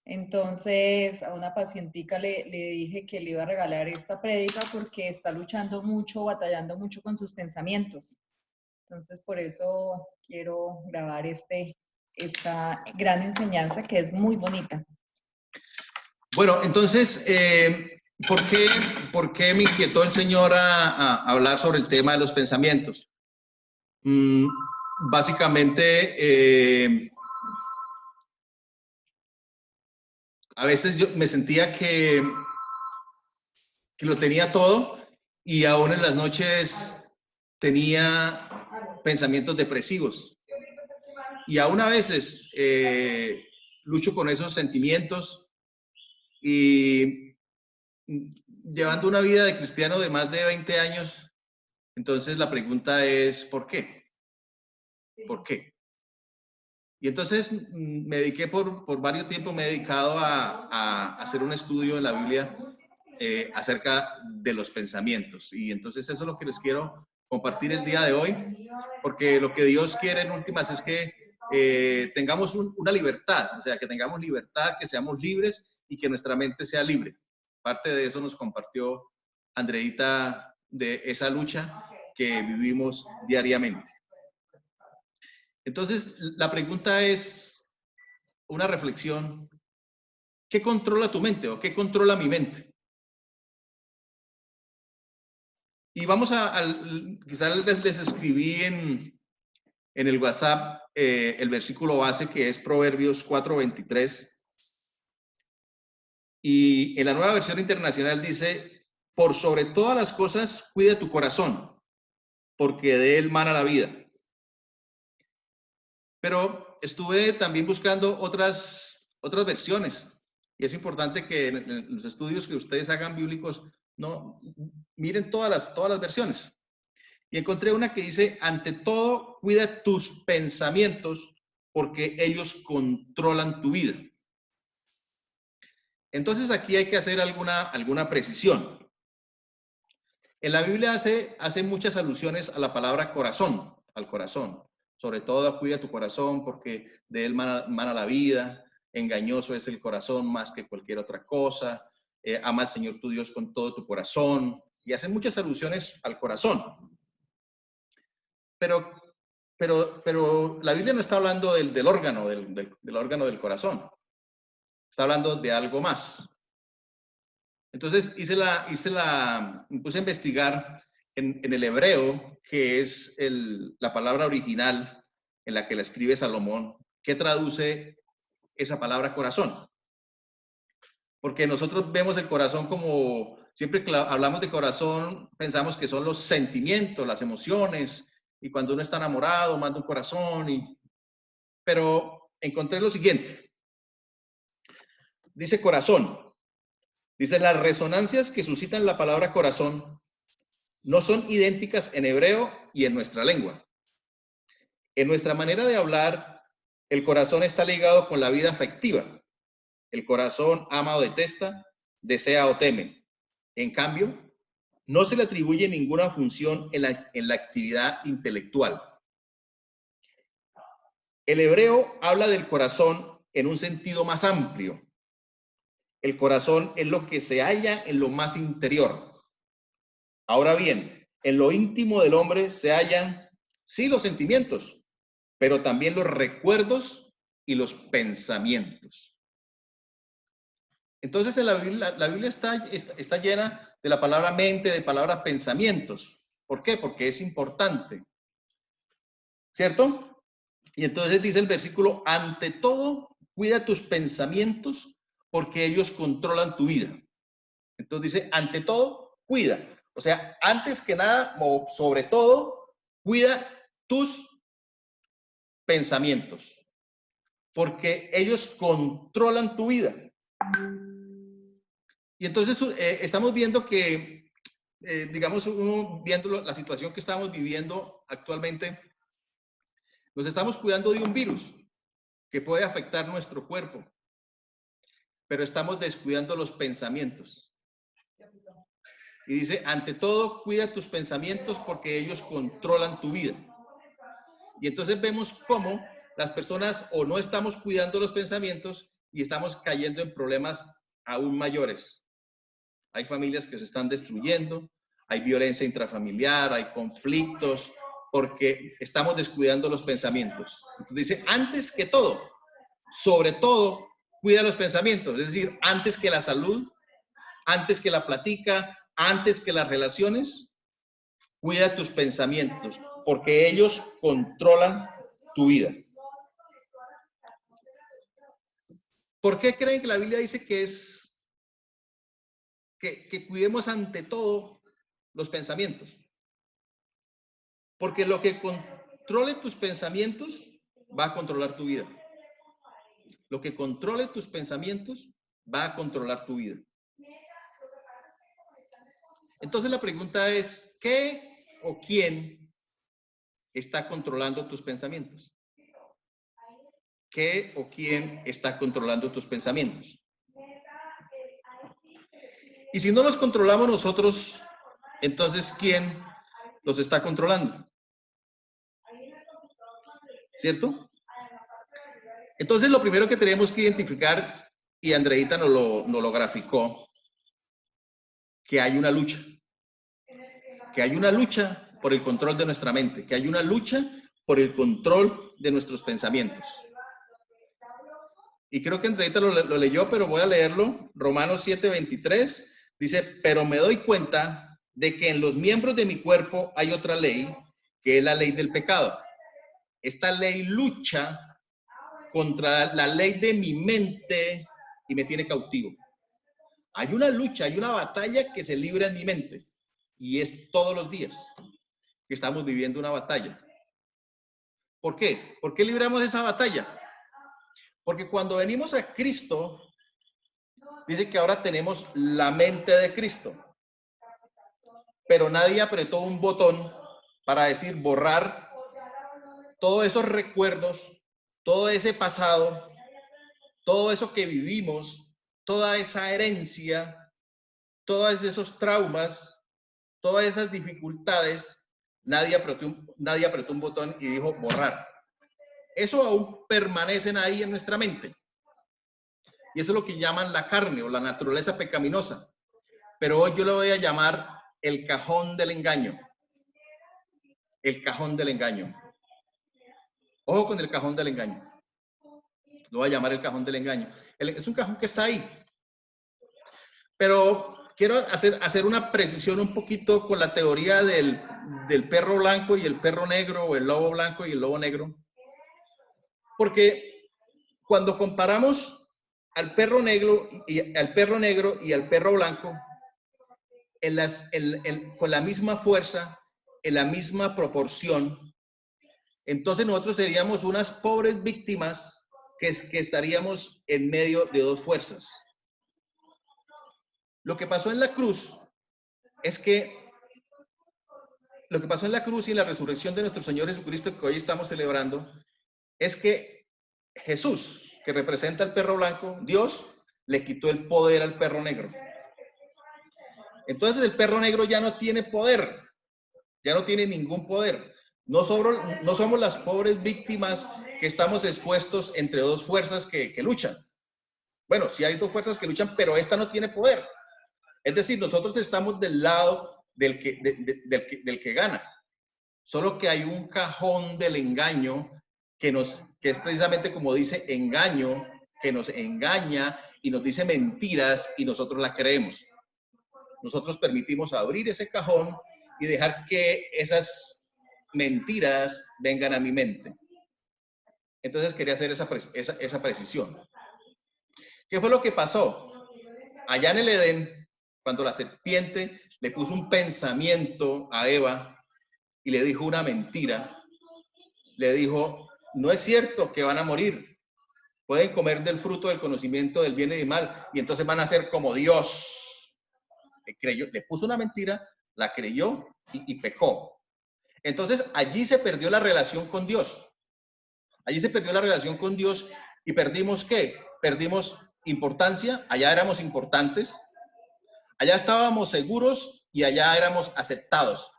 Entonces, a una pacientica le dije que le iba a regalar esta prédica porque está luchando mucho, batallando mucho con sus pensamientos. Entonces, por eso quiero grabar esta gran enseñanza que es muy bonita. Bueno, entonces, ¿por qué me inquietó el Señor a hablar sobre el tema de los pensamientos? Básicamente, a veces yo me sentía que lo tenía todo y aún en las noches tenía pensamientos depresivos. Y aún a veces lucho con esos sentimientos y llevando una vida de cristiano de más de 20 años, entonces la pregunta es, ¿por qué? ¿Por qué? Y entonces me dediqué por varios tiempos, me he dedicado a hacer un estudio en la Biblia acerca de los pensamientos. Y entonces eso es lo que les quiero compartir el día de hoy, porque lo que Dios quiere en últimas es que tengamos una libertad, o sea, que tengamos libertad, que seamos libres y que nuestra mente sea libre. Parte de eso nos compartió Andreita, de esa lucha que vivimos diariamente. Entonces, la pregunta es una reflexión. ¿Qué controla tu mente o qué controla mi mente? Y vamos quizás les escribí en el WhatsApp el versículo base que es Proverbios 4:23. Y en la Nueva Versión Internacional dice, por sobre todas las cosas, cuida tu corazón, porque de él mana la vida. Pero estuve también buscando otras versiones. Y es importante que en los estudios que ustedes hagan bíblicos, no miren todas las versiones. Y encontré una que dice, ante todo, cuida tus pensamientos, porque ellos controlan tu vida. Entonces aquí hay que hacer alguna precisión. En la Biblia hace muchas alusiones a la palabra corazón, al corazón. Sobre todo, cuida tu corazón porque de él mana la vida. Engañoso es el corazón más que cualquier otra cosa. Ama al Señor tu Dios con todo tu corazón. Y hacen muchas alusiones al corazón. Pero la Biblia no está hablando del órgano, del órgano del corazón. Está hablando de algo más. Entonces me puse a investigar en el hebreo, que es la palabra original en la que la escribe Salomón, ¿qué traduce esa palabra corazón? Porque nosotros vemos el corazón como, siempre que hablamos de corazón, pensamos que son los sentimientos, las emociones, y cuando uno está enamorado, manda un corazón, pero encontré lo siguiente. Dice corazón. Dice, las resonancias que suscitan la palabra corazón no son idénticas en hebreo y en nuestra lengua. En nuestra manera de hablar, el corazón está ligado con la vida afectiva. El corazón ama o detesta, desea o teme. En cambio, no se le atribuye ninguna función en la actividad intelectual. El hebreo habla del corazón en un sentido más amplio. El corazón es lo que se halla en lo más interior. Ahora bien, en lo íntimo del hombre se hallan, sí, los sentimientos, pero también los recuerdos y los pensamientos. Entonces, en la Biblia está llena de la palabra mente, de palabra pensamientos. ¿Por qué? Porque es importante. ¿Cierto? Y entonces dice el versículo, ante todo, cuida tus pensamientos porque ellos controlan tu vida. Entonces dice, ante todo, cuida. O sea, antes que nada, o sobre todo, cuida tus pensamientos, porque ellos controlan tu vida. Y entonces estamos viendo que, digamos, viendo la situación que estamos viviendo actualmente, nos estamos cuidando de un virus que puede afectar nuestro cuerpo, pero estamos descuidando los pensamientos. Y dice, ante todo, cuida tus pensamientos porque ellos controlan tu vida. Y entonces vemos cómo las personas o no estamos cuidando los pensamientos y estamos cayendo en problemas aún mayores. Hay familias que se están destruyendo, hay violencia intrafamiliar, hay conflictos, porque estamos descuidando los pensamientos. Entonces dice, antes que todo, sobre todo, cuida los pensamientos. Es decir, antes que la salud, antes que la plática, antes que las relaciones, cuida tus pensamientos, porque ellos controlan tu vida. ¿Por qué creen que la Biblia dice que cuidemos ante todo los pensamientos? Porque lo que controle tus pensamientos va a controlar tu vida. Lo que controle tus pensamientos va a controlar tu vida. Entonces la pregunta es, ¿qué o quién está controlando tus pensamientos? ¿Qué o quién está controlando tus pensamientos? Y si no los controlamos nosotros, entonces ¿quién los está controlando? ¿Cierto? Entonces lo primero que tenemos que identificar, y Andreita nos lo graficó, que hay una lucha. Que hay una lucha por el control de nuestra mente, que hay una lucha por el control de nuestros pensamientos. Y creo que Andreita lo leyó, pero voy a leerlo. Romanos 7:23 dice, pero me doy cuenta de que en los miembros de mi cuerpo hay otra ley, que es la ley del pecado. Esta ley lucha contra la ley de mi mente y me tiene cautivo. Hay una lucha, hay una batalla que se libra en mi mente y es todos los días que estamos viviendo una batalla. ¿Por qué? ¿Por qué libramos esa batalla? Porque cuando venimos a Cristo, dice que ahora tenemos la mente de Cristo, pero nadie apretó un botón para decir borrar todos esos recuerdos, todo ese pasado, todo eso que vivimos, toda esa herencia, todos esos traumas, todas esas dificultades. Nadie apretó un botón y dijo borrar. Eso aún permanecen ahí en nuestra mente. Y eso es lo que llaman la carne o la naturaleza pecaminosa. Pero hoy yo lo voy a llamar el cajón del engaño. El cajón del engaño. Ojo con el cajón del engaño. Lo voy a llamar el cajón del engaño. Es un cajón que está ahí. Pero quiero hacer una precisión un poquito con la teoría del perro blanco y el perro negro, o el lobo blanco y el lobo negro. Porque cuando comparamos al perro negro y al perro blanco, con la misma fuerza, en la misma proporción, entonces nosotros seríamos unas pobres víctimas que estaríamos en medio de dos fuerzas. Lo que pasó en la cruz es que lo que pasó en la cruz y en la resurrección de nuestro Señor Jesucristo, que hoy estamos celebrando, es que Jesús, que representa al perro blanco, Dios le quitó el poder al perro negro. Entonces el perro negro ya no tiene poder, ya no tiene ningún poder. No somos las pobres víctimas que estamos expuestos entre dos fuerzas que luchan. Bueno, sí hay dos fuerzas que luchan, pero esta no tiene poder. Es decir, nosotros estamos del lado del que gana. Solo que hay un cajón del engaño que es precisamente como dice engaño, que nos engaña y nos dice mentiras y nosotros la creemos. Nosotros permitimos abrir ese cajón y dejar que esas mentiras vengan a mi mente. Entonces quería hacer esa precisión. ¿Qué fue lo que pasó? Allá en el Edén, cuando la serpiente le puso un pensamiento a Eva y le dijo una mentira, le dijo, no es cierto que van a morir, pueden comer del fruto del conocimiento del bien y del mal y entonces van a ser como Dios. Le puso una mentira, la creyó y pecó. Entonces allí se perdió la relación con Dios. Allí se perdió la relación con Dios y perdimos ¿qué? Perdimos importancia, allá éramos importantes, allá estábamos seguros y allá éramos aceptados.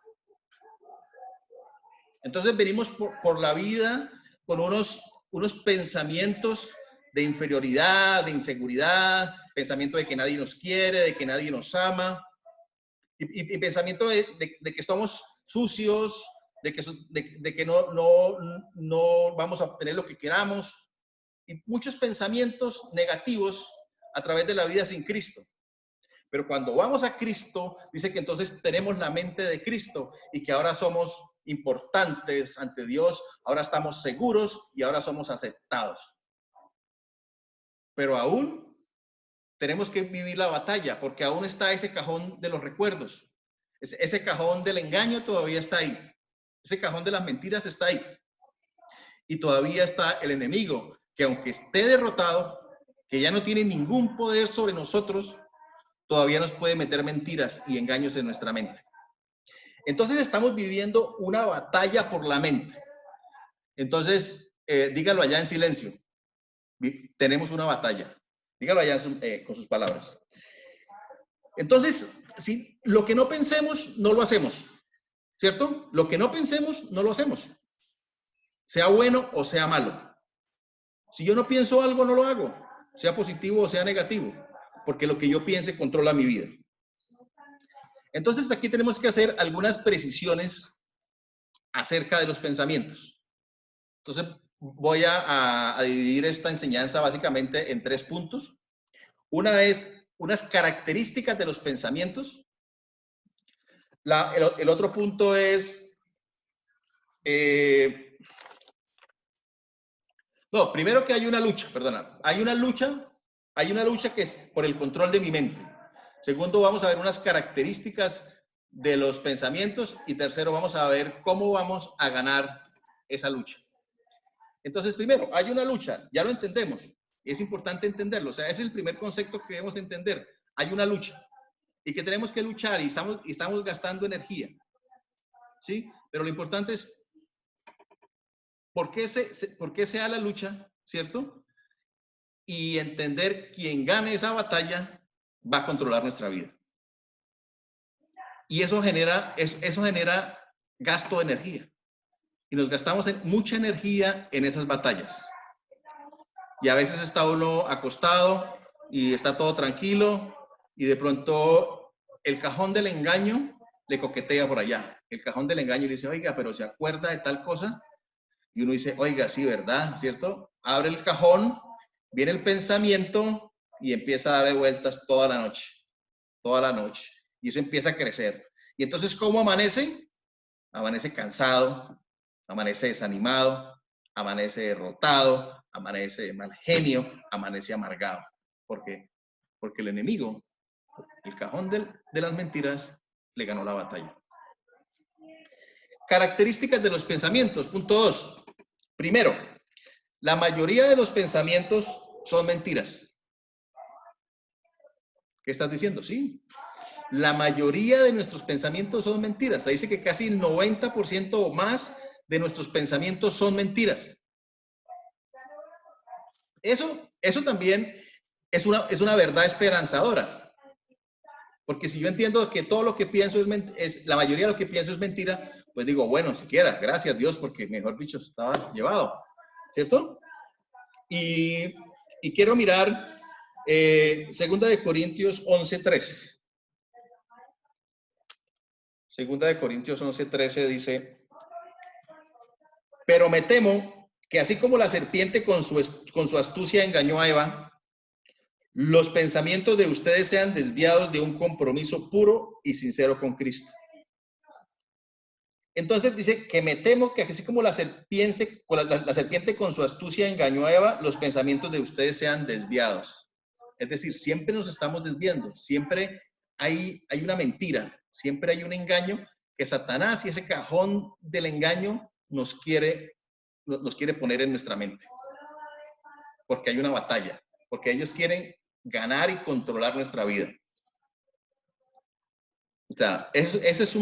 Entonces venimos por la vida con unos pensamientos de inferioridad, de inseguridad, pensamiento de que nadie nos quiere, de que nadie nos ama, y pensamiento de que estamos sucios, de que no vamos a obtener lo que queramos, y muchos pensamientos negativos a través de la vida sin Cristo. Pero cuando vamos a Cristo, dice que entonces tenemos la mente de Cristo y que ahora somos importantes ante Dios, ahora estamos seguros y ahora somos aceptados. Pero aún tenemos que vivir la batalla, porque aún está ese cajón de los recuerdos. Ese cajón del engaño todavía está ahí. Ese cajón de las mentiras está ahí. Y todavía está el enemigo, que aunque esté derrotado, que ya no tiene ningún poder sobre nosotros, todavía nos puede meter mentiras y engaños en nuestra mente. Entonces estamos viviendo una batalla por la mente. Entonces, dígalo allá en silencio. Tenemos una batalla. Dígalo allá con sus palabras. Entonces, si lo que no pensemos, no lo hacemos. ¿Cierto? Lo que no pensemos, no lo hacemos. Sea bueno o sea malo. Si yo no pienso algo, no lo hago. Sea positivo o sea negativo. Porque lo que yo piense controla mi vida. Entonces, aquí tenemos que hacer algunas precisiones acerca de los pensamientos. Entonces, voy a dividir esta enseñanza básicamente en 3 puntos. Una es unas características de los pensamientos. El otro punto es... no, primero que hay una lucha, perdona. Hay una lucha que es por el control de mi mente. Segundo, vamos a ver unas características de los pensamientos. Y tercero, vamos a ver cómo vamos a ganar esa lucha. Entonces, primero, hay una lucha, ya lo entendemos. Es importante entenderlo. O sea, ese es el primer concepto que debemos entender. Hay una lucha y que tenemos que luchar y estamos gastando energía. ¿Sí? Pero lo importante es por qué se da la lucha, ¿cierto? Y entender quién gane esa batalla va a controlar nuestra vida. Y eso genera gasto de energía. Y nos gastamos mucha energía en esas batallas. Y a veces está uno acostado y está todo tranquilo y de pronto el cajón del engaño le coquetea por allá. El cajón del engaño le dice, oiga, pero ¿se acuerda de tal cosa? Y uno dice, oiga, sí, ¿verdad? ¿Cierto? Abre el cajón, viene el pensamiento y empieza a darle vueltas toda la noche. Toda la noche. Y eso empieza a crecer. Y entonces, ¿cómo amanece? Amanece cansado, amanece desanimado, amanece derrotado, amanece de mal genio, amanece amargado. ¿Por qué? Porque el enemigo, el cajón de las mentiras, le ganó la batalla. Características de los pensamientos. Punto 2. Primero, la mayoría de los pensamientos son mentiras. ¿Qué estás diciendo? Sí. La mayoría de nuestros pensamientos son mentiras. Ahí dice que casi el 90% o más de nuestros pensamientos son mentiras. Eso también es una verdad esperanzadora. Porque si yo entiendo que todo lo que pienso la mayoría de lo que pienso es mentira, pues digo, bueno, siquiera, gracias Dios, porque mejor dicho, estaba llevado. ¿Cierto? Y quiero mirar 2 Corintios 11:13. 2 Corintios 11:13 dice, pero me temo que así como la serpiente con su astucia engañó a Eva, los pensamientos de ustedes sean desviados de un compromiso puro y sincero con Cristo. Entonces dice que me temo que así como la serpiente con su astucia engañó a Eva, los pensamientos de ustedes sean desviados. Es decir, siempre nos estamos desviando, siempre hay una mentira, siempre hay un engaño que Satanás y ese cajón del engaño nos quiere poner en nuestra mente. Porque hay una batalla, porque ellos quieren ganar y controlar nuestra vida. O sea, eso es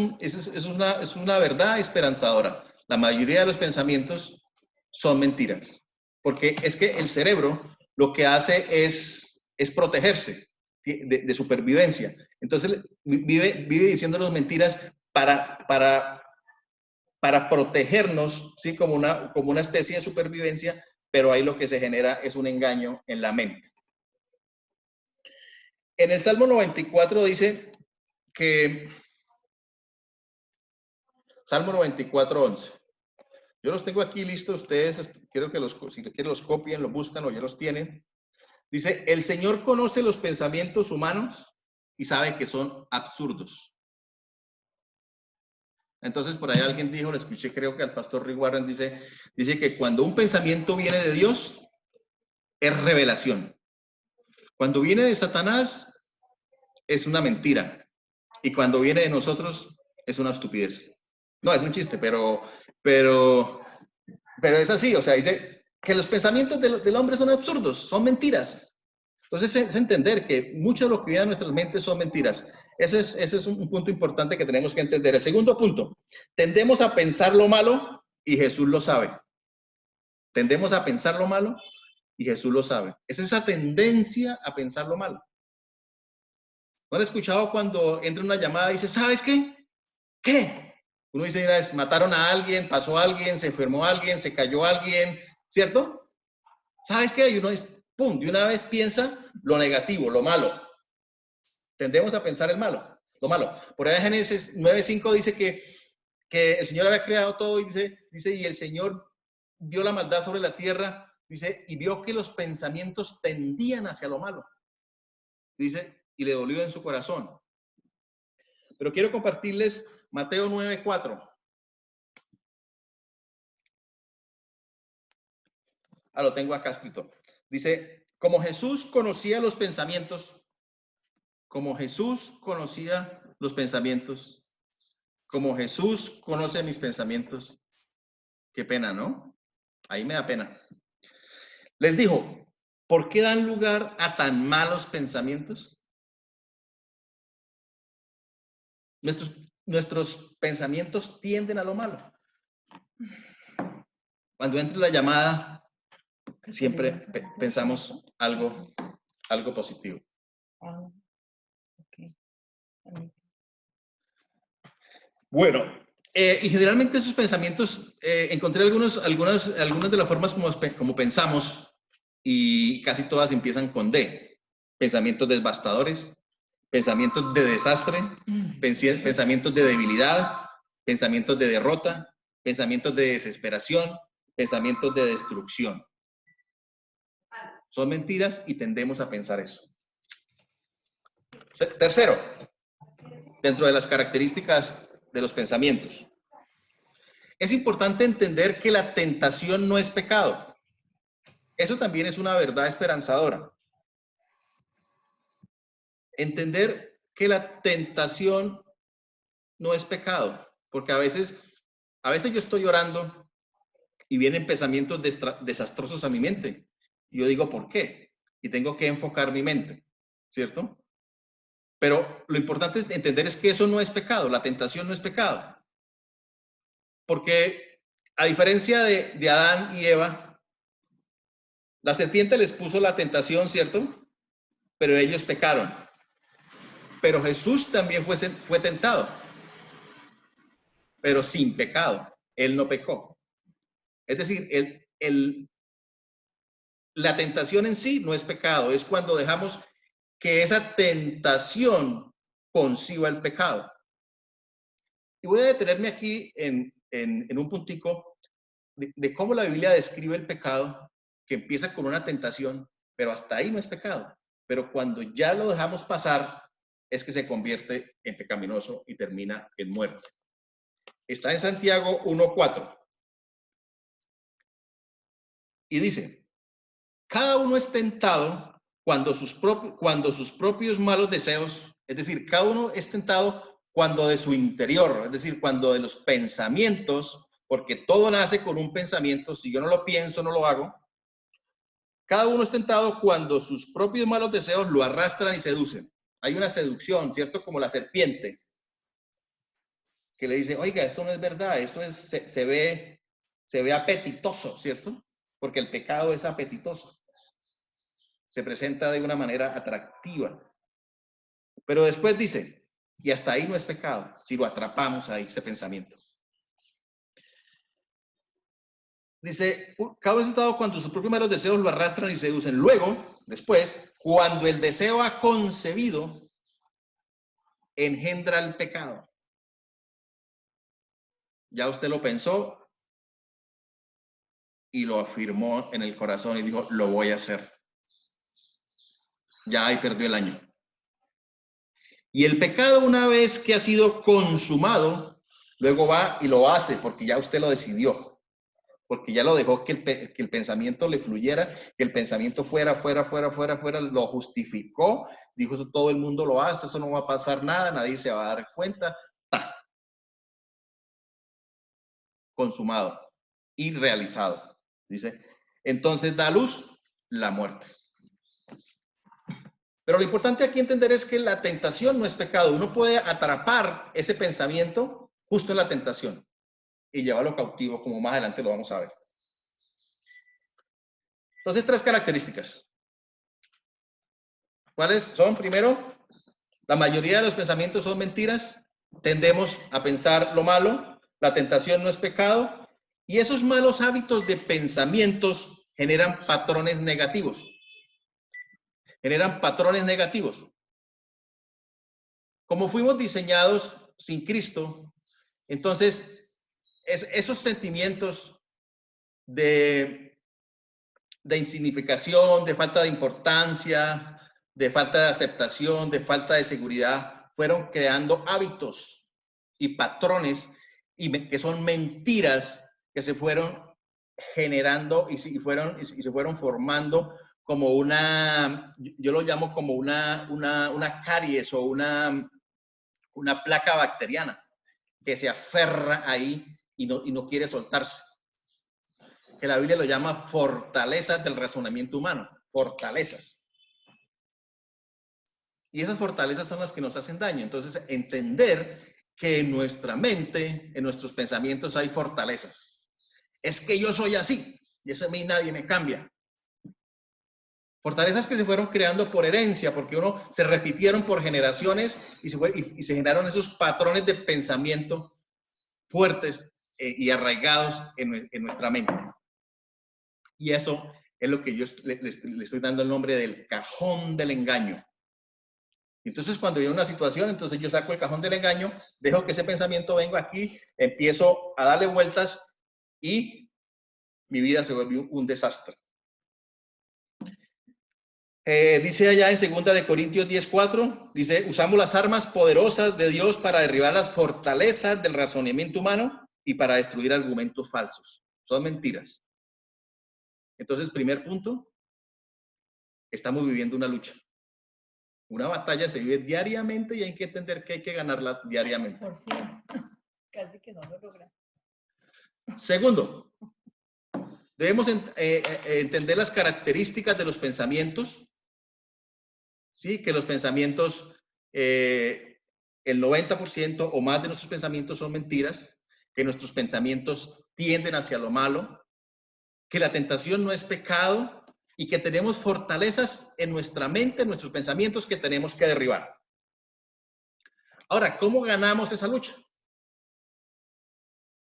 una verdad esperanzadora. La mayoría de los pensamientos son mentiras. Porque es que el cerebro lo que hace es protegerse de supervivencia. Entonces vive diciéndonos mentiras para protegernos, ¿sí? Como una especie de supervivencia, pero ahí lo que se genera es un engaño en la mente. En el Salmo 94 dice que, Salmo 94, 11. Yo los tengo aquí listos, ustedes quiero que si quieren los copien, los buscan o ya los tienen. Dice, el Señor conoce los pensamientos humanos y sabe que son absurdos. Entonces, por ahí alguien dijo, lo escuché, creo que al pastor Rick Warren dice que cuando un pensamiento viene de Dios, es revelación. Cuando viene de Satanás, es una mentira. Y cuando viene de nosotros, es una estupidez. No, es un chiste, pero es así. O sea, dice que los pensamientos del hombre son absurdos, son mentiras. Entonces, es entender que mucho de lo que viene a nuestras mentes son mentiras. Ese es un punto importante que tenemos que entender. El segundo punto, tendemos a pensar lo malo y Jesús lo sabe. Tendemos a pensar lo malo y Jesús lo sabe. Es esa tendencia a pensar lo malo. ¿No han escuchado cuando entra una llamada y dice, ¿sabes qué? ¿Qué? Uno dice, mataron a alguien, pasó a alguien, se enfermó a alguien, se cayó a alguien, ¿cierto? ¿Sabes qué? Y uno dice, pum, de una vez piensa lo negativo, lo malo. Tendemos a pensar el malo, lo malo. Por ahí en Génesis 9:5 dice que el Señor había creado todo y dice, y el Señor vio la maldad sobre la tierra, dice, y vio que los pensamientos tendían hacia lo malo. Dice, y le dolió en su corazón. Pero quiero compartirles Mateo 9:4. Lo tengo acá escrito. Dice, como Jesús conocía los pensamientos, como Jesús conocía los pensamientos, como Jesús conoce mis pensamientos. Qué pena, ¿no? Ahí me da pena. Les dijo, ¿por qué dan lugar a tan malos pensamientos? Nuestros pensamientos tienden a lo malo. Cuando entre la llamada, siempre pensamos algo positivo. Bueno, y generalmente esos pensamientos, encontré algunas de las formas como pensamos, y casi todas empiezan con D. Pensamientos devastadores, pensamientos de desastre, pensamientos de debilidad, pensamientos de derrota, pensamientos de desesperación, pensamientos de destrucción. Son mentiras y tendemos a pensar eso. Tercero, dentro de las características de los pensamientos, es importante entender que la tentación no es pecado. Eso también es una verdad esperanzadora. Entender que la tentación no es pecado, porque a veces yo estoy orando y vienen pensamientos desastrosos a mi mente. Y yo digo, ¿por qué? Y tengo que enfocar mi mente, ¿cierto? Pero lo importante es entender es que eso no es pecado, la tentación no es pecado. Porque a diferencia de Adán y Eva, la serpiente les puso la tentación, ¿cierto? Pero ellos pecaron. Pero Jesús también fue tentado, pero sin pecado. Él no pecó. Es decir, la tentación en sí no es pecado, es cuando dejamos que esa tentación conciba el pecado. Y voy a detenerme aquí en un puntico de cómo la Biblia describe el pecado, que empieza con una tentación, pero hasta ahí no es pecado. Pero cuando ya lo dejamos pasar, es que se convierte en pecaminoso y termina en muerte. Está en Santiago 1:4. Y dice, cada uno es tentado cuando sus propios malos deseos, es decir, cada uno es tentado cuando de su interior, es decir, cuando de los pensamientos, porque todo nace con un pensamiento, si yo no lo pienso, no lo hago. Cada uno es tentado cuando sus propios malos deseos lo arrastran y seducen. Hay una seducción, ¿cierto? Como la serpiente, que le dice, oiga, esto no es verdad, eso se ve apetitoso, ¿cierto? Porque el pecado es apetitoso. Se presenta de una manera atractiva. Pero después dice, y hasta ahí no es pecado, si lo atrapamos ahí, ese pensamiento. Dice, cabo estado cuando sus propios malos deseos lo arrastran y seducen. Luego, después, cuando el deseo ha concebido, engendra el pecado. Ya usted lo pensó y lo afirmó en el corazón y dijo, lo voy a hacer. Ya ahí perdió el año. Y el pecado, una vez que ha sido consumado, luego va y lo hace porque ya usted lo decidió. Porque ya lo dejó que el pensamiento le fluyera, que el pensamiento fuera, lo justificó, dijo, eso todo el mundo lo hace, eso no va a pasar nada, nadie se va a dar cuenta. ¡Ta! Consumado y realizado. Dice, entonces da luz la muerte. Pero lo importante aquí entender es que la tentación no es pecado. Uno puede atrapar ese pensamiento justo en la tentación y llevarlo cautivo, como más adelante lo vamos a ver. Entonces, 3 características. ¿Cuáles son? Primero, la mayoría de los pensamientos son mentiras. Tendemos a pensar lo malo. La tentación no es pecado. Y esos malos hábitos de pensamientos generan patrones negativos. Generan patrones negativos. Como fuimos diseñados sin Cristo, entonces esos sentimientos de insignificación, de falta de importancia, de falta de aceptación, de falta de seguridad, fueron creando hábitos y patrones que son mentiras que se fueron generando y se fueron formando como una, yo lo llamo como una caries o una placa bacteriana que se aferra ahí y no quiere soltarse. Que la Biblia lo llama fortalezas del razonamiento humano, fortalezas. Y esas fortalezas son las que nos hacen daño. Entonces, entender que en nuestra mente, en nuestros pensamientos hay fortalezas. Es que yo soy así y eso a mí nadie me cambia. Fortalezas que se fueron creando por herencia, porque se repitieron por generaciones y se generaron esos patrones de pensamiento fuertes y arraigados en nuestra mente. Y eso es lo que yo le estoy dando el nombre del cajón del engaño. Entonces, cuando viene una situación, entonces yo saco el cajón del engaño, dejo que ese pensamiento venga aquí, empiezo a darle vueltas y mi vida se vuelve un desastre. Dice allá en 2 de Corintios 10:4, dice, usamos las armas poderosas de Dios para derribar las fortalezas del razonamiento humano y para destruir argumentos falsos. Son mentiras. Entonces, primer punto, estamos viviendo una lucha. Una batalla se vive diariamente y hay que entender que hay que ganarla diariamente. Por fin. Casi que no lo logra. Segundo, debemos entender las características de los pensamientos. Sí, que los pensamientos, el 90% o más de nuestros pensamientos son mentiras, que nuestros pensamientos tienden hacia lo malo, que la tentación no es pecado y que tenemos fortalezas en nuestra mente, en nuestros pensamientos que tenemos que derribar. Ahora, ¿cómo ganamos esa lucha?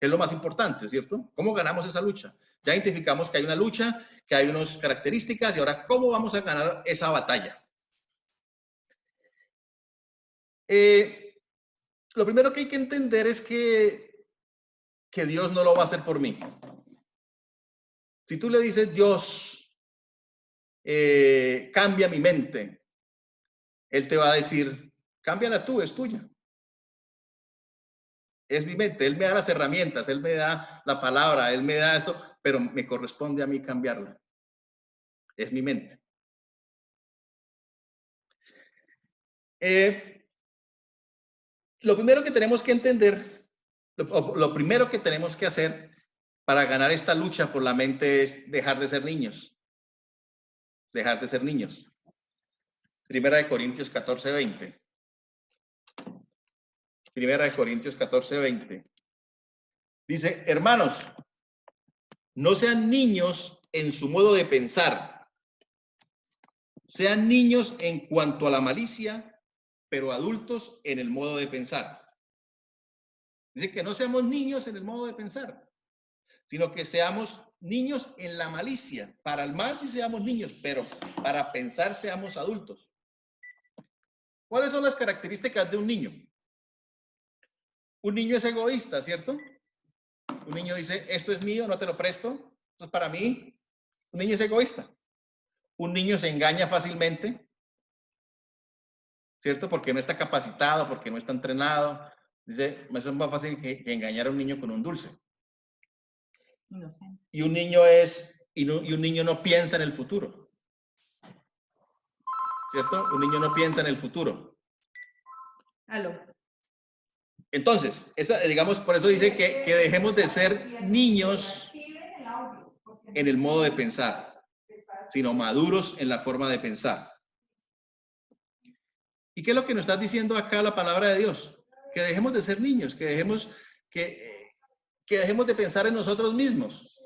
Es lo más importante, ¿cierto? ¿Cómo ganamos esa lucha? Ya identificamos que hay una lucha, que hay unas características y ahora, ¿cómo vamos a ganar esa batalla? Lo primero que hay que entender es que Dios no lo va a hacer por mí. Si tú le dices, Dios, cambia mi mente, Él te va a decir, cámbiala tú, es tuya. Es mi mente, Él me da las herramientas, Él me da la palabra, Él me da esto, pero me corresponde a mí cambiarla. Es mi mente. Lo primero que tenemos que entender, lo primero que tenemos que hacer para ganar esta lucha por la mente es dejar de ser niños. Dejar de ser niños. Primera de Corintios 14:20. Primera de Corintios 14:20. Dice, hermanos, no sean niños en su modo de pensar. Sean niños en cuanto a la malicia, pero adultos en el modo de pensar. Dice que no seamos niños en el modo de pensar. sino que seamos niños en la malicia. Para el mal sí seamos niños, pero para pensar seamos adultos. ¿Cuáles son las características de un niño? Un niño es egoísta, ¿cierto? Un niño dice, esto es mío, no te lo presto, esto es para mí. Un niño es egoísta. Un niño se engaña fácilmente, ¿cierto? Porque no está capacitado, porque no está entrenado. Dice, eso es más fácil que engañar a un niño con un dulce. Inocente. Y un niño no piensa en el futuro, ¿cierto? Un niño no piensa en el futuro. Aló. Entonces, digamos, por eso dice que dejemos de ser niños en el modo de pensar, sino maduros en la forma de pensar. ¿Y qué es lo que nos está diciendo acá la palabra de Dios? Que dejemos de ser niños, que dejemos de pensar en nosotros mismos,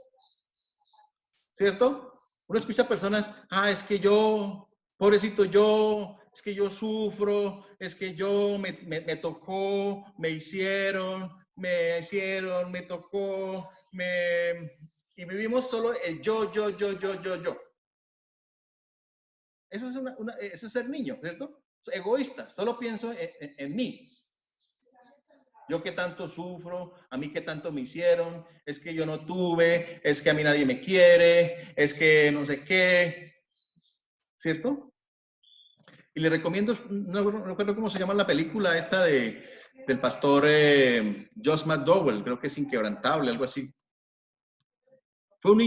¿cierto? Uno escucha personas, es que yo, pobrecito yo, es que yo sufro, es que yo me tocó, me hicieron, me tocó, y vivimos solo el yo. Eso es, eso es ser niño, ¿cierto? Egoísta, solo pienso en mí. Yo que tanto sufro, a mí que tanto me hicieron, es que yo no tuve, es que a mí nadie me quiere, es que no sé qué, ¿cierto? Y le recomiendo, no recuerdo cómo se llama la película esta del pastor Josh McDowell, creo que es Inquebrantable, algo así. Tuvo una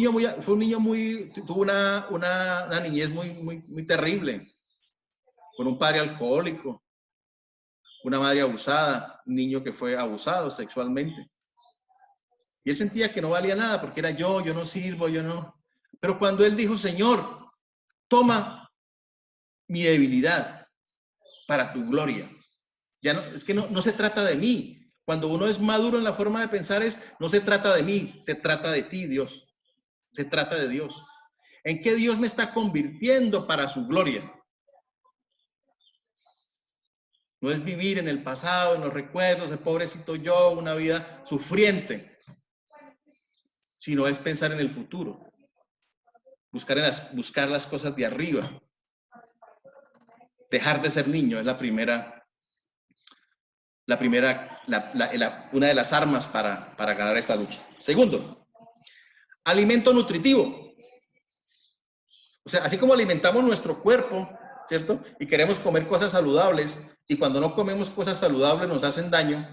niñez muy terrible, con un padre alcohólico, una madre abusada, un niño que fue abusado sexualmente. Y él sentía que no valía nada porque era yo no sirvo, yo no. Pero cuando él dijo, Señor, toma mi debilidad para tu gloria. Ya no, es que no se trata de mí. Cuando uno es maduro en la forma de pensar no se trata de mí, se trata de ti, Dios. Se trata de Dios. ¿En qué Dios me está convirtiendo para su gloria? No es vivir en el pasado, en los recuerdos, el pobrecito yo, una vida sufriente, sino es pensar en el futuro. Buscar las cosas de arriba. Dejar de ser niño es una de las armas para ganar esta lucha. Segundo, alimento nutritivo. O sea, así como alimentamos nuestro cuerpo, ¿cierto? Y queremos comer cosas saludables, y cuando no comemos cosas saludables nos hacen daño,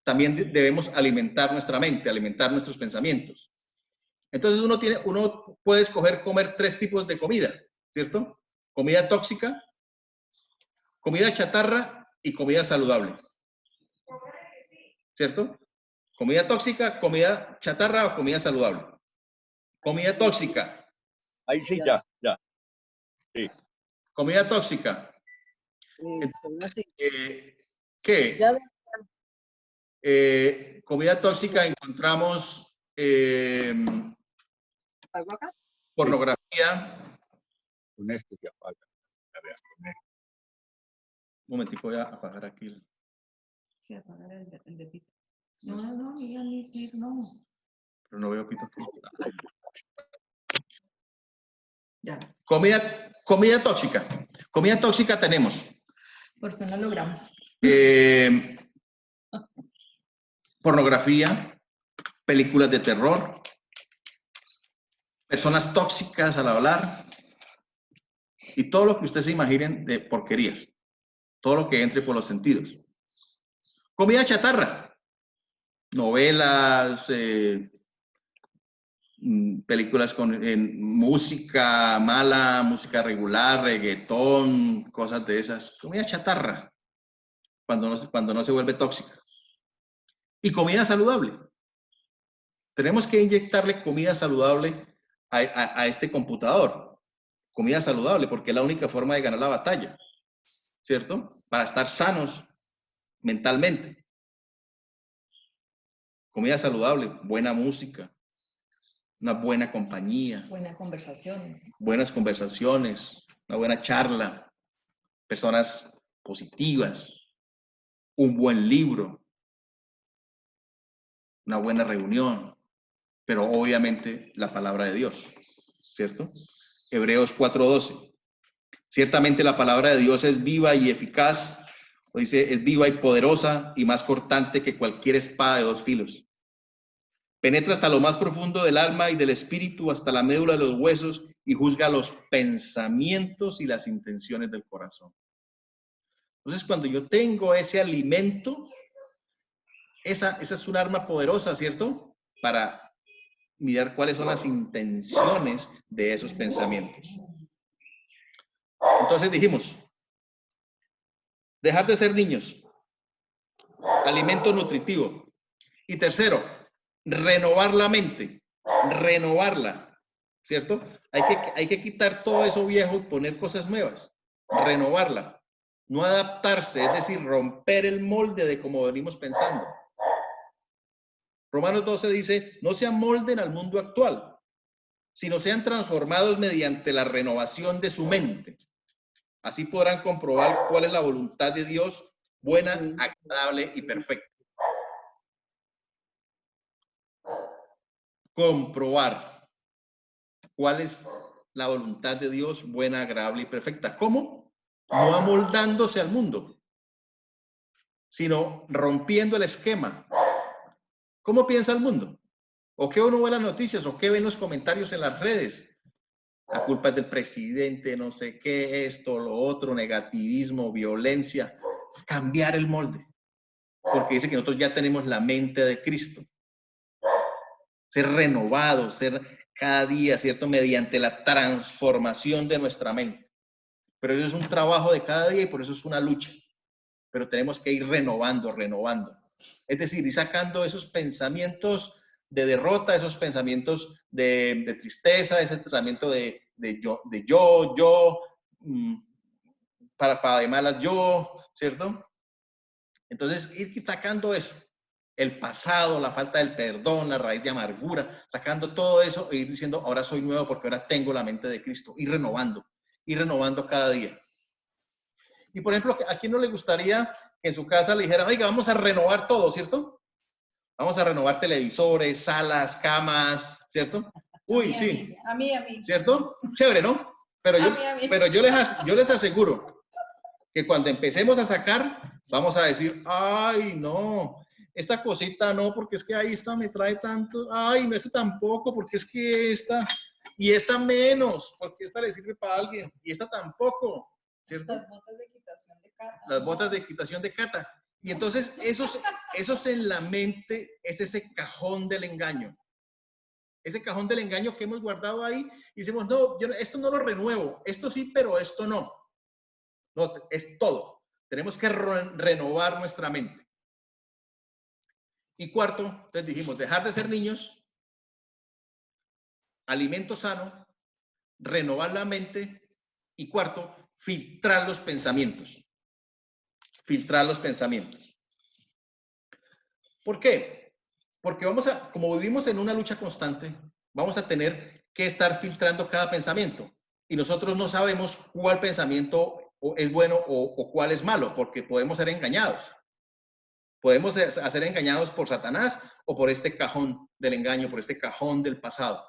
también debemos alimentar nuestra mente, alimentar nuestros pensamientos. Entonces uno puede escoger comer 3 tipos de comida, ¿cierto? Comida tóxica, comida chatarra y comida saludable. ¿Cierto? Comida tóxica, comida chatarra o comida saludable. Comida tóxica. Ahí sí, ya. Sí. Comida tóxica. ¿Qué? Comida tóxica encontramos ¿Algo acá? pornografía. Con esto se apaga. Un momentico, voy a apagar aquí. Sí, apagar el de Pito. No, Pero no veo Pito aquí. Ya. Comida tóxica. Comida tóxica tenemos. Por eso no logramos. Pornografía, películas de terror, personas tóxicas al hablar y todo lo que ustedes se imaginen de porquerías. Todo lo que entre por los sentidos. Comida chatarra. Novelas, películas con música mala, música regular, reggaetón, cosas de esas. Comida chatarra, cuando no se vuelve tóxica. Y comida saludable. Tenemos que inyectarle comida saludable a este computador. Comida saludable, porque es la única forma de ganar la batalla, ¿cierto? Para estar sanos mentalmente. Comida saludable, buena música, una buena compañía. Buenas conversaciones. Buenas conversaciones, una buena charla, personas positivas, un buen libro, una buena reunión. pero obviamente la palabra de Dios, ¿cierto? Hebreos 4:12. Ciertamente la palabra de Dios es viva y eficaz, o dice, es viva y poderosa y más cortante que cualquier espada de dos filos. Penetra hasta lo más profundo del alma y del espíritu, hasta la médula de los huesos, y juzga los pensamientos y las intenciones del corazón. Entonces, cuando yo tengo ese alimento, esa es un arma poderosa, ¿cierto? Para mirar cuáles son las intenciones de esos pensamientos. Entonces dijimos, dejar de ser niños, alimento nutritivo. Y tercero, renovar la mente, renovarla, ¿cierto? Hay que quitar todo eso viejo y poner cosas nuevas, renovarla, no adaptarse, es decir, romper el molde de cómo venimos pensando. Romanos 12 dice, no se amolden al mundo actual, sino sean transformados mediante la renovación de su mente. Así podrán comprobar cuál es la voluntad de Dios, buena, agradable y perfecta. Comprobar cuál es la voluntad de Dios, buena, agradable y perfecta. ¿Cómo? No amoldándose al mundo, sino rompiendo el esquema. ¿Cómo piensa el mundo? ¿O qué uno ve en las noticias? ¿O qué ven los comentarios en las redes? La culpa es del presidente, no sé qué, esto, lo otro, negativismo, violencia. Cambiar el molde. Porque dice que nosotros ya tenemos la mente de Cristo. Ser renovados, ser cada día, ¿cierto? Mediante la transformación de nuestra mente. Pero eso es un trabajo de cada día y por eso es una lucha. Pero tenemos que ir renovando, renovando. Es decir, ir sacando esos pensamientos de derrota, esos pensamientos de tristeza, ese pensamiento de yo, para de malas yo, ¿cierto? Entonces, ir sacando eso. El pasado, la falta del perdón, la raíz de amargura, sacando todo eso e ir diciendo, ahora soy nuevo porque ahora tengo la mente de Cristo. Ir renovando cada día. Y por ejemplo, ¿a quién no le gustaría que en su casa le dijeran, oiga, vamos a renovar todo, ¿cierto? Vamos a renovar televisores, salas, camas, ¿cierto? Uy, sí. A mí. ¿Cierto? Chévere, ¿no? Pero yo les aseguro que cuando empecemos a sacar, vamos a decir, ay, no, esta cosita no, porque es que ahí esta me trae tanto, ay, no, esta tampoco, porque es que esta, y esta menos, porque esta le sirve para alguien, y esta tampoco, ¿cierto? Las botas de equitación de Cata. Las botas de equitación de Cata. Y entonces, esos en la mente es ese cajón del engaño. Ese cajón del engaño que hemos guardado ahí y decimos, no, esto no lo renuevo, esto sí, pero esto no. No, es todo. Tenemos que renovar nuestra mente. Y cuarto, entonces dijimos, dejar de ser niños, alimento sano, renovar la mente y cuarto, filtrar los pensamientos. Filtrar los pensamientos. ¿Por qué? Porque como vivimos en una lucha constante, vamos a tener que estar filtrando cada pensamiento. Y nosotros no sabemos cuál pensamiento es bueno o cuál es malo, porque podemos ser engañados. Podemos ser engañados por Satanás o por este cajón del engaño, por este cajón del pasado.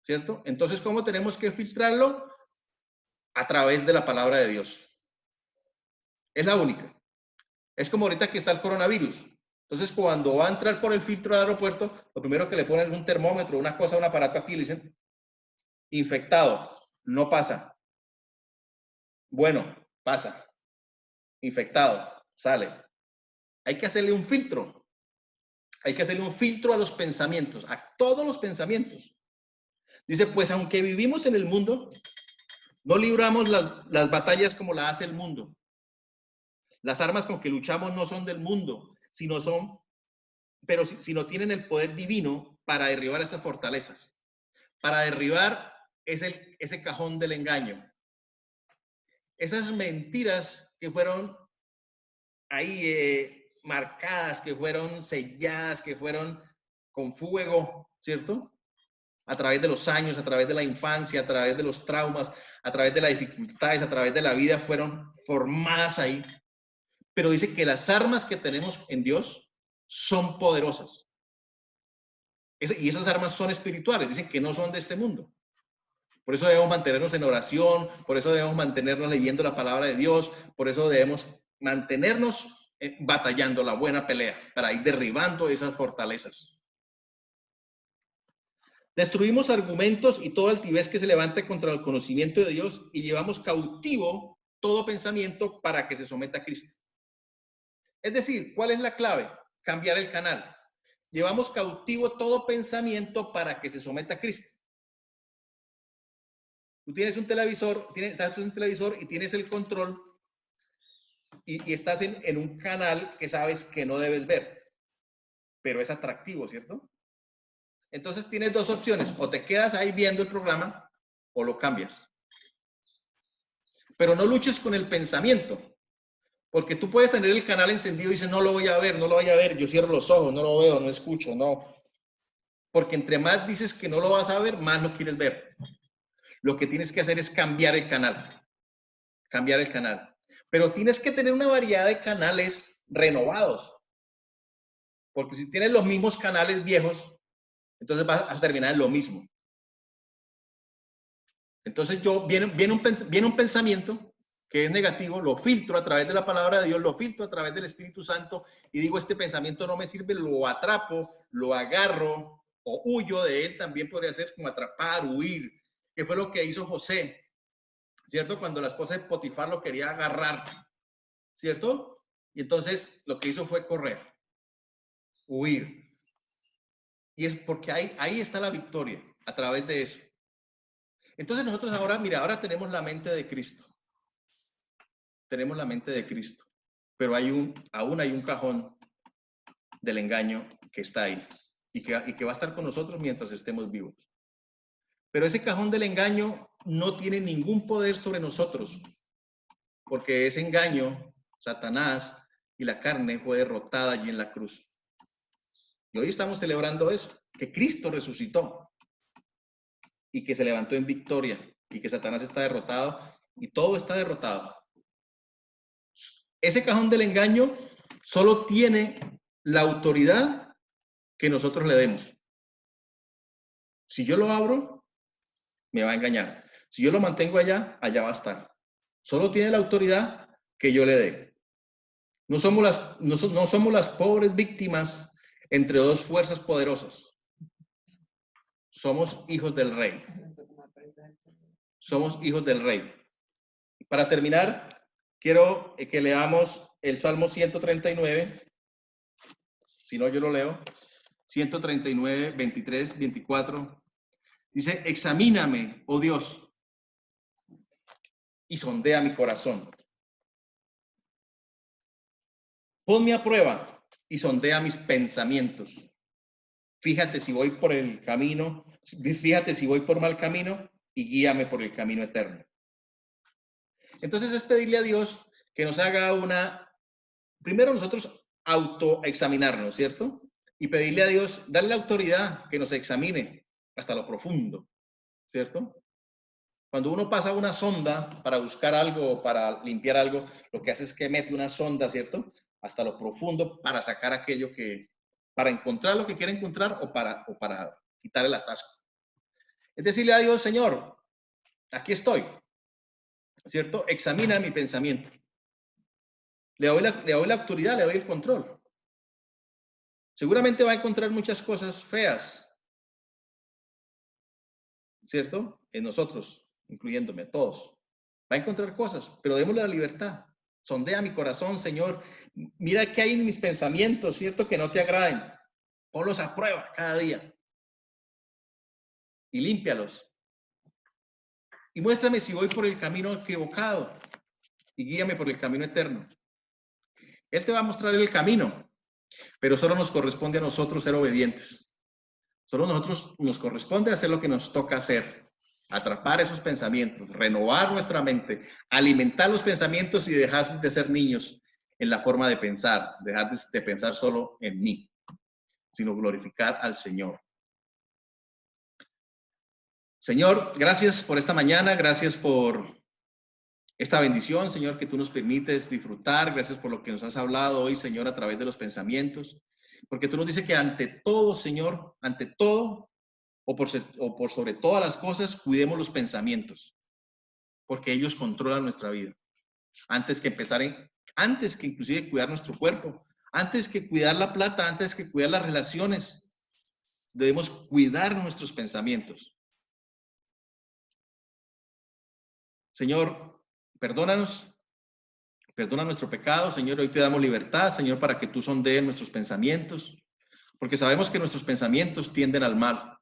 ¿Cierto? Entonces, ¿cómo tenemos que filtrarlo? A través de la palabra de Dios. Es la única. Es como ahorita que está el coronavirus. Entonces, cuando va a entrar por el filtro del aeropuerto, lo primero que le ponen es un termómetro, una cosa, un aparato aquí, le dicen, infectado, no pasa. Bueno, pasa. Infectado, sale. Hay que hacerle un filtro. Hay que hacerle un filtro a los pensamientos, a todos los pensamientos. Dice, pues aunque vivimos en el mundo, no libramos las batallas como la hace el mundo. Las armas con que luchamos no son del mundo, sino tienen el poder divino para derribar esas fortalezas, para derribar ese cajón del engaño. Esas mentiras que fueron ahí marcadas, que fueron selladas, que fueron con fuego, ¿cierto? A través de los años, a través de la infancia, a través de los traumas, a través de las dificultades, a través de la vida, fueron formadas ahí. Pero dice que las armas que tenemos en Dios son poderosas. Y esas armas son espirituales, dicen que no son de este mundo. Por eso debemos mantenernos en oración, por eso debemos mantenernos leyendo la palabra de Dios, por eso debemos mantenernos batallando la buena pelea para ir derribando esas fortalezas. Destruimos argumentos y toda altivez que se levante contra el conocimiento de Dios y llevamos cautivo todo pensamiento para que se someta a Cristo. Es decir, ¿cuál es la clave? Cambiar el canal. Llevamos cautivo todo pensamiento para que se someta a Cristo. Tú tienes un televisor, estás en un televisor y tienes el control y estás en un canal que sabes que no debes ver, pero es atractivo, ¿cierto? Entonces tienes dos opciones, o te quedas ahí viendo el programa o lo cambias. Pero no luches con el pensamiento, porque tú puedes tener el canal encendido y dices, no lo voy a ver, no lo voy a ver, yo cierro los ojos, no lo veo, no escucho, no. Porque entre más dices que no lo vas a ver, más no quieres ver. Lo que tienes que hacer es cambiar el canal. Cambiar el canal. Pero tienes que tener una variedad de canales renovados. Porque si tienes los mismos canales viejos, entonces vas a terminar en lo mismo. Entonces viene un pensamiento que es negativo, lo filtro a través de la palabra de Dios, lo filtro a través del Espíritu Santo y digo, este pensamiento no me sirve, lo atrapo, lo agarro o huyo de él. También podría ser como atrapar, huir, que fue lo que hizo José, ¿cierto? Cuando la esposa de Potifar lo quería agarrar, ¿cierto? Y entonces lo que hizo fue correr, huir. Y es porque ahí está la victoria, a través de eso. Entonces nosotros ahora, mira, ahora tenemos la mente de Cristo. Tenemos la mente de Cristo. Pero aún hay un cajón del engaño que está ahí y que va a estar con nosotros mientras estemos vivos. Pero ese cajón del engaño no tiene ningún poder sobre nosotros, porque ese engaño, Satanás y la carne fue derrotada allí en la cruz. Y hoy estamos celebrando eso, que Cristo resucitó y que se levantó en victoria y que Satanás está derrotado y todo está derrotado. Ese cajón del engaño solo tiene la autoridad que nosotros le demos. Si yo lo abro, me va a engañar. Si yo lo mantengo allá, allá va a estar. Solo tiene la autoridad que yo le dé. No somos las pobres víctimas entre dos fuerzas poderosas. Somos hijos del Rey. Somos hijos del Rey. Para terminar, quiero que leamos el Salmo 139. Si no, yo lo leo. 139, 23, 24. Dice, examíname, oh Dios, y sondea mi corazón. Ponme a prueba y sondea mis pensamientos. Fíjate si voy por el camino, fíjate si voy por mal camino y guíame por el camino eterno. Entonces es pedirle a Dios que nos haga primero nosotros autoexaminarnos, ¿cierto? Y pedirle a Dios, darle la autoridad que nos examine hasta lo profundo, ¿cierto? Cuando uno pasa una sonda para buscar algo o para limpiar algo, lo que hace es que mete una sonda, ¿cierto? Hasta lo profundo para sacar aquello para encontrar lo que quiere encontrar o para quitar el atasco. Es decirle a Dios, Señor, aquí estoy, ¿cierto? Examina mi pensamiento. Le doy la autoridad, le doy el control. Seguramente va a encontrar muchas cosas feas, ¿cierto? En nosotros, incluyéndome, todos. Va a encontrar cosas, pero démosle la libertad. Sondea mi corazón, Señor. Mira qué hay en mis pensamientos, ¿cierto? Que no te agraden. Ponlos a prueba cada día. Y límpialos. Y muéstrame si voy por el camino equivocado. Y guíame por el camino eterno. Él te va a mostrar el camino. Pero solo nos corresponde a nosotros ser obedientes. Solo nosotros nos corresponde hacer lo que nos toca hacer. Atrapar esos pensamientos, renovar nuestra mente, alimentar los pensamientos y dejar de ser niños en la forma de pensar, dejar de pensar solo en mí, sino glorificar al Señor. Señor, gracias por esta mañana, gracias por esta bendición, Señor, que tú nos permites disfrutar. Gracias por lo que nos has hablado hoy, Señor, a través de los pensamientos. Porque tú nos dices que ante todo, Señor, ante todo, o por sobre todas las cosas, cuidemos los pensamientos, porque ellos controlan nuestra vida. Antes que antes que inclusive cuidar nuestro cuerpo, antes que cuidar la plata, antes que cuidar las relaciones, debemos cuidar nuestros pensamientos. Señor, perdónanos, perdona nuestro pecado, Señor, hoy te damos libertad, Señor, para que tú sondees nuestros pensamientos, porque sabemos que nuestros pensamientos tienden al mal.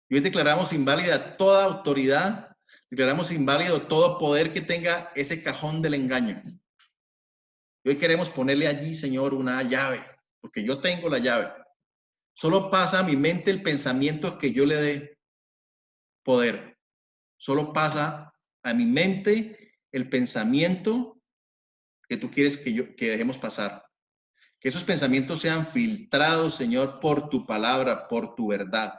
Y hoy declaramos inválida toda autoridad, declaramos inválido todo poder que tenga ese cajón del engaño. Y hoy queremos ponerle allí, Señor, una llave, porque yo tengo la llave. Solo pasa a mi mente el pensamiento que yo le dé poder. Solo pasa a mi mente el pensamiento que tú quieres que dejemos pasar. Que esos pensamientos sean filtrados, Señor, por tu palabra, por tu verdad.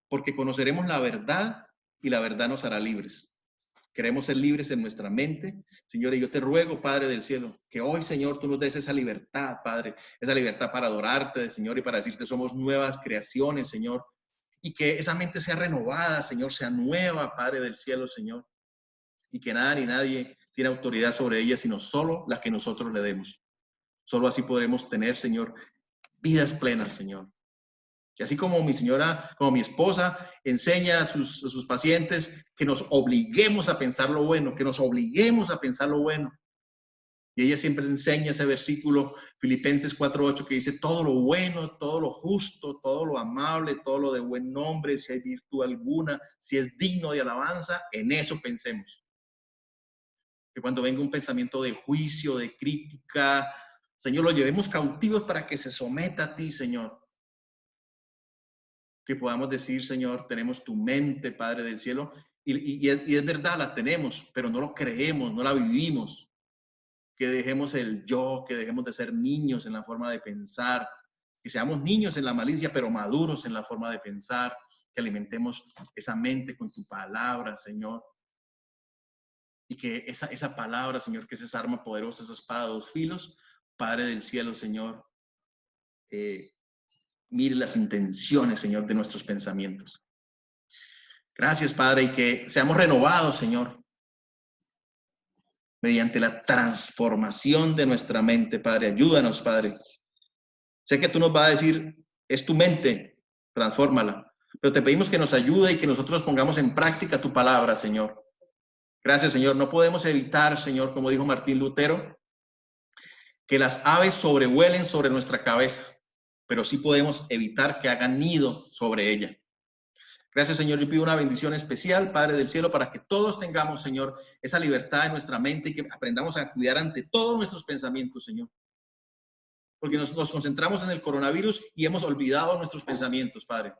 Porque conoceremos la verdad y la verdad nos hará libres. Queremos ser libres en nuestra mente. Señor, y yo te ruego, Padre del cielo, que hoy, Señor, tú nos des esa libertad, Padre, esa libertad para adorarte, Señor, y para decirte somos nuevas creaciones, Señor, y que esa mente sea renovada, Señor, sea nueva, Padre del cielo, Señor, y que nada ni nadie tiene autoridad sobre ella, sino solo la que nosotros le demos. Solo así podremos tener, Señor, vidas plenas, Señor. Y así como mi señora, como mi esposa enseña a sus pacientes que nos obliguemos a pensar lo bueno, que nos obliguemos a pensar lo bueno. Y ella siempre enseña ese versículo, Filipenses 4:8, que dice todo lo bueno, todo lo justo, todo lo amable, todo lo de buen nombre, si hay virtud alguna, si es digno de alabanza, en eso pensemos. Que cuando venga un pensamiento de juicio, de crítica, Señor, lo llevemos cautivos para que se someta a ti, Señor. Que podamos decir, Señor, tenemos tu mente, Padre del cielo, y es verdad, la tenemos, pero no lo creemos, no la vivimos. Que dejemos el yo, que dejemos de ser niños en la forma de pensar, que seamos niños en la malicia, pero maduros en la forma de pensar, que alimentemos esa mente con tu palabra, Señor. Y que esa palabra, Señor, que es esa arma poderosa, esa espada de dos filos, Padre del cielo, Señor, mire las intenciones, Señor, de nuestros pensamientos. Gracias, Padre, y que seamos renovados, Señor, mediante la transformación de nuestra mente, Padre. Ayúdanos, Padre. Sé que tú nos vas a decir, es tu mente, transfórmala. Pero te pedimos que nos ayude y que nosotros pongamos en práctica tu palabra, Señor. Gracias, Señor. No podemos evitar, Señor, como dijo Martín Lutero, que las aves sobrevuelen sobre nuestra cabeza, pero sí podemos evitar que hagan nido sobre ella. Gracias, Señor. Yo pido una bendición especial, Padre del cielo, para que todos tengamos, Señor, esa libertad en nuestra mente y que aprendamos a cuidar ante todos nuestros pensamientos, Señor. Porque nos concentramos en el coronavirus y hemos olvidado nuestros pensamientos, Padre.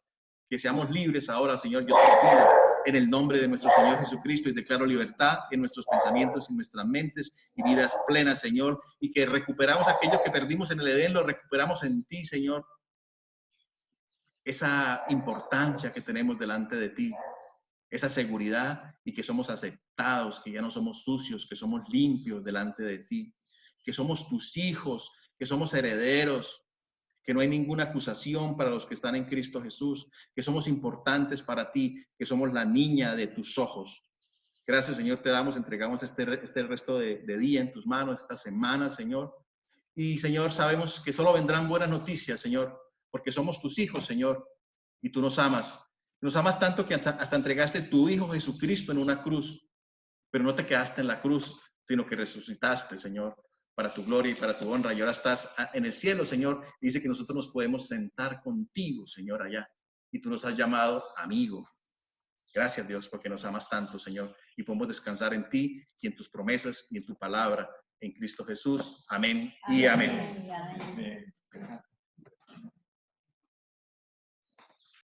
Que seamos libres ahora, Señor. Yo te pido en el nombre de nuestro Señor Jesucristo y declaro libertad en nuestros pensamientos, en nuestras mentes y vidas plenas, Señor. Y que recuperamos aquello que perdimos en el Edén, lo recuperamos en ti, Señor. Esa importancia que tenemos delante de ti, esa seguridad y que somos aceptados, que ya no somos sucios, que somos limpios delante de ti, que somos tus hijos, que somos herederos, que no hay ninguna acusación para los que están en Cristo Jesús, que somos importantes para ti, que somos la niña de tus ojos. Gracias, Señor, te damos, entregamos este resto de día en tus manos, esta semana, Señor. Y, Señor, sabemos que solo vendrán buenas noticias, Señor, porque somos tus hijos, Señor, y tú nos amas. Nos amas tanto que hasta entregaste tu Hijo Jesucristo en una cruz, pero no te quedaste en la cruz, sino que resucitaste, Señor, para tu gloria y para tu honra. Y ahora estás en el cielo, Señor. Dice que nosotros nos podemos sentar contigo, Señor, allá. Y tú nos has llamado amigo. Gracias, Dios, porque nos amas tanto, Señor. Y podemos descansar en ti y en tus promesas y en tu palabra. En Cristo Jesús. Amén y amén. Amén.